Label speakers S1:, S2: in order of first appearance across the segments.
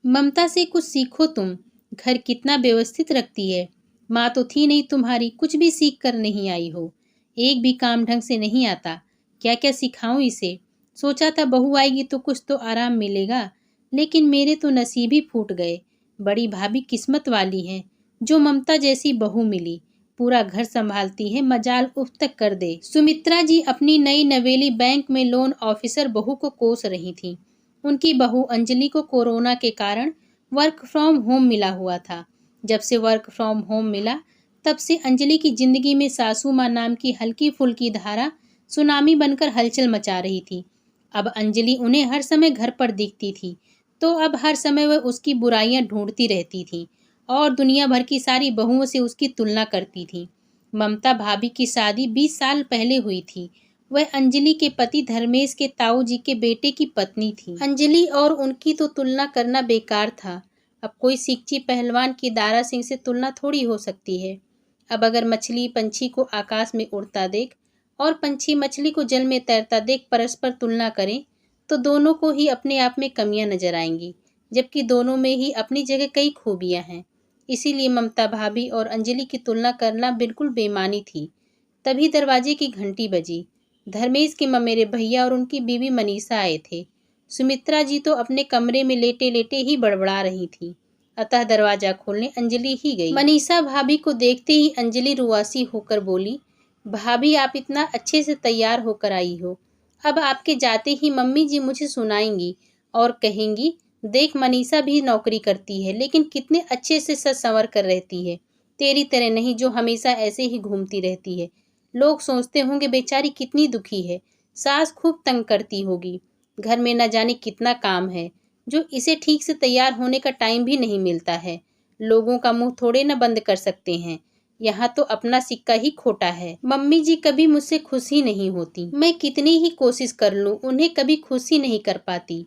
S1: ममता से कुछ सीखो तुम। घर कितना व्यवस्थित रखती है। माँ तो थी नहीं तुम्हारी, कुछ भी सीख कर नहीं आई हो। एक भी काम ढंग से नहीं आता। क्या क्या सिखाऊं इसे। सोचा था बहू आएगी तो कुछ तो आराम मिलेगा, लेकिन मेरे तो नसीब ही फूट गए। बड़ी भाभी किस्मत वाली है जो ममता जैसी बहू मिली। पूरा घर संभालती है, मजाल उफ तक कर दे। सुमित्रा जी अपनी नई नवेली बैंक में लोन ऑफिसर बहू को कोस रही थी। उनकी बहू अंजलि को कोरोना के कारण वर्क फ्रॉम होम मिला हुआ था। जब से वर्क फ्रॉम होम मिला, तब से अंजलि की जिंदगी में सासू माँ नाम की हल्की फुल्की धारा सुनामी बनकर हलचल मचा रही थी। अब अंजलि उन्हें हर समय घर पर दिखती थी, तो अब हर समय वह उसकी बुराइयां ढूंढती रहती थी और दुनिया भर की सारी बहुओं से उसकी तुलना करती थी। ममता भाभी की शादी 20 साल पहले हुई थी। वह अंजलि के पति धर्मेश के ताऊ जी के बेटे की पत्नी थी। अंजलि और उनकी तो तुलना करना बेकार था। अब कोई सिकची पहलवान की दारा सिंह से तुलना थोड़ी हो सकती है। अब अगर मछली पंछी को आकाश में उड़ता देख और पंछी मछली को जल में तैरता देख परस्पर तुलना करें, तो दोनों को ही अपने आप में कमियां नजर आएंगी, जबकि दोनों में ही अपनी जगह कई खूबियां हैं। इसीलिए ममता भाभी और अंजलि की तुलना करना बिल्कुल बेमानी थी। तभी दरवाजे की घंटी बजी। धर्मेश के ममेरे भैया और उनकी बीवी मनीषा आए थे। सुमित्रा जी तो अपने कमरे में लेटे लेटे ही बड़बड़ा रही थी, अतः दरवाजा खोलने अंजलि ही गई। मनीषा भाभी को देखते ही अंजलि रुआसी होकर बोली, भाभी आप इतना अच्छे से तैयार होकर आई हो, अब आपके जाते ही मम्मी जी मुझे सुनाएंगी और कहेंगी, देख मनीषा भी नौकरी करती है लेकिन कितने अच्छे से सज संवर कर रहती है, तेरी तरह नहीं जो हमेशा ऐसे ही घूमती रहती है। लोग सोचते होंगे बेचारी कितनी दुखी है, सास खूब तंग करती होगी, घर में न जाने कितना काम है जो इसे ठीक से तैयार होने का टाइम भी नहीं मिलता है। लोगों का मुंह थोड़े न बंद कर सकते हैं, यहाँ तो अपना सिक्का ही खोटा है। मम्मी जी कभी मुझसे खुश ही नहीं होती, मैं कितनी ही कोशिश कर लूं उन्हें कभी खुश ही नहीं कर पाती।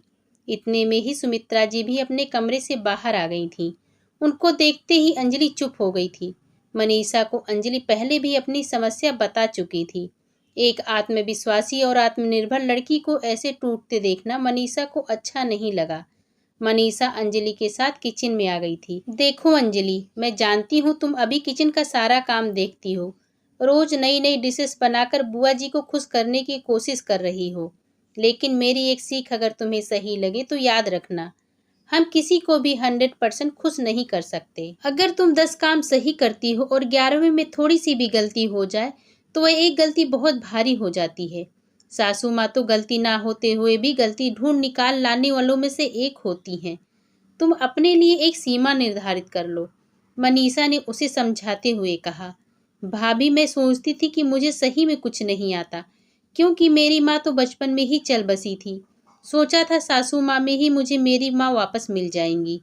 S1: इतने में ही सुमित्रा जी भी अपने कमरे से बाहर आ गई थी। उनको देखते ही अंजलि चुप हो गई थी। मनीषा को अंजलि पहले भी अपनी समस्या बता चुकी थी। एक आत्मविश्वासी और आत्मनिर्भर लड़की को ऐसे टूटते देखना मनीषा को अच्छा नहीं लगा। मनीषा अंजलि के साथ किचन में आ गई थी। देखो अंजलि, मैं जानती हूँ तुम अभी किचन का सारा काम देखती हो, रोज नई नई डिशेस बनाकर बुआ जी को खुश करने की कोशिश कर रही हो, लेकिन मेरी एक सीख अगर तुम्हें सही लगे तो याद रखना, हम किसी को भी 100% खुश नहीं कर सकते। अगर तुम 10 काम सही करती हो और 11वें में थोड़ी सी भी गलती हो जाए तो वह एक गलती बहुत भारी हो जाती है। सासू माँ तो गलती ना होते हुए भी गलती ढूंढ निकाल लाने वालों में से एक होती हैं। तुम अपने लिए एक सीमा निर्धारित कर लो। मनीषा ने उसे समझाते हुए कहा, भाभी मैं सोचती थी कि मुझे सही में कुछ नहीं आता, क्योंकि मेरी माँ तो बचपन में ही चल बसी थी। सोचा था सासू माँ में ही मुझे मेरी माँ वापस मिल जाएंगी,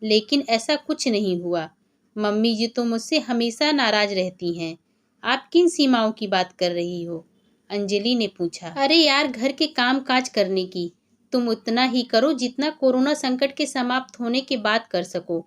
S1: लेकिन ऐसा कुछ नहीं हुआ। मम्मी जी तो मुझसे हमेशा नाराज रहती हैं। आप किन सीमाओं की बात कर रही हो? अंजलि ने पूछा। अरे यार, घर के काम काज करने की। तुम उतना ही करो जितना कोरोना संकट के समाप्त होने के बाद कर सको।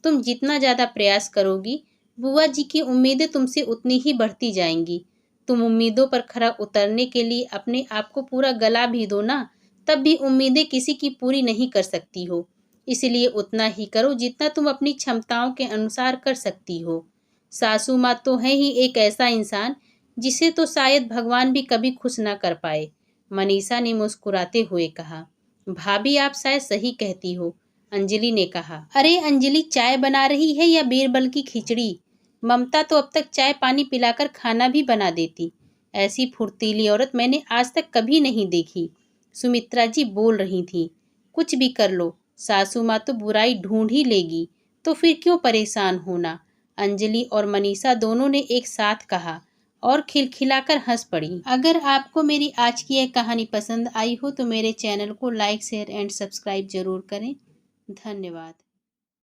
S1: तुम जितना ज्यादा प्रयास करोगी, बुआ जी की उम्मीदें तुमसे उतनी ही बढ़ती जाएंगी। तुम उम्मीदों पर खरा उतरने के लिए अपने आप को पूरा गला भी दो ना, तब भी उम्मीदें किसी की पूरी नहीं कर सकती हो। इसलिए उतना ही करो जितना तुम अपनी क्षमताओं के अनुसार कर सकती हो। सासू माँ तो है ही एक ऐसा इंसान जिसे तो शायद भगवान भी कभी खुश ना कर पाए। मनीषा ने मुस्कुराते हुए कहा। भाभी आप शायद सही कहती हो, अंजलि ने कहा। अरे अंजलि, चाय बना रही है या बीरबल की खिचड़ी? ममता तो अब तक चाय पानी पिलाकर खाना भी बना देती। ऐसी फुर्तीली औरत मैंने आज तक कभी नहीं देखी। सुमित्रा जी बोल रही थी, कुछ भी कर लो, सासू माँ तो बुराई ढूंढ ही लेगी, तो फिर क्यों परेशान होना? अंजलि और मनीषा दोनों ने एक साथ कहा और खिलखिलाकर हंस पड़ी। अगर आपको मेरी आज की यह कहानी पसंद आई हो तो मेरे चैनल को लाइक शेयर एंड सब्सक्राइब जरूर करें। धन्यवाद।